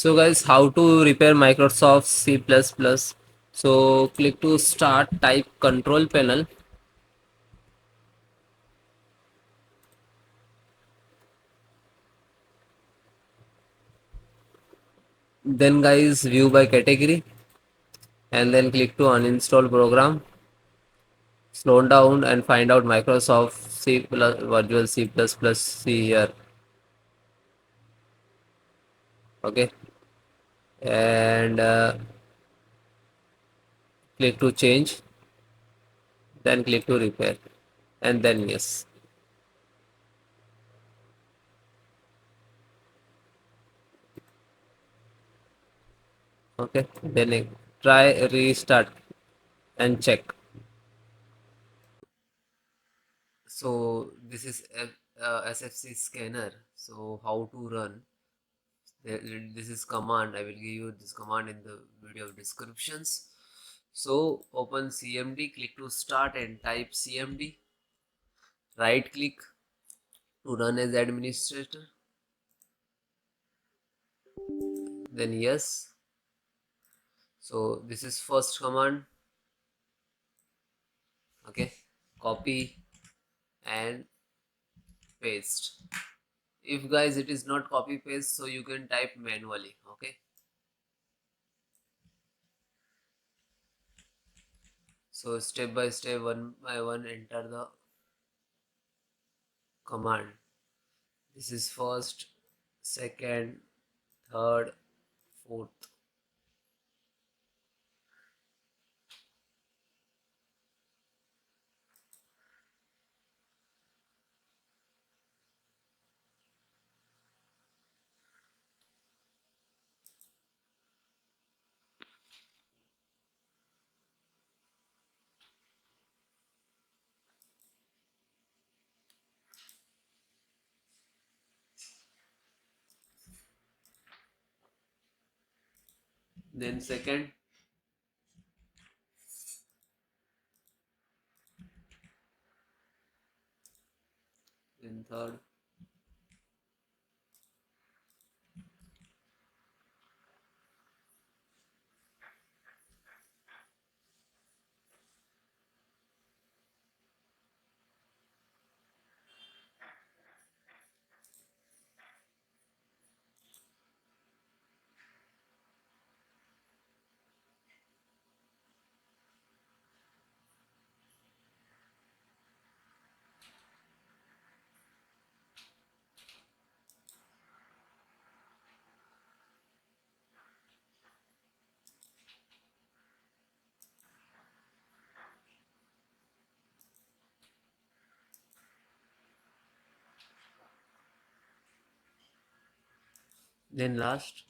So guys, how to repair Microsoft C++? So click to start, type control panel, then guys view by category, and then click to uninstall program. Slow down and find out Microsoft C plus Virtual C++, C here. Okay, and click to change, then click to repair, and then yes. Okay, then try restart and check. So this is SFC scanner. So how to run? This is command. I will give you this command in the video descriptions. So open CMD, click to start and type CMD. Right click to run as administrator. Then yes. So this is first command. Okay, copy and paste. If guys it is not copy paste, so you can type manually. Okay, so step by step, one by one, enter the command. This is first, second, third, fourth. Then second, then third, then last.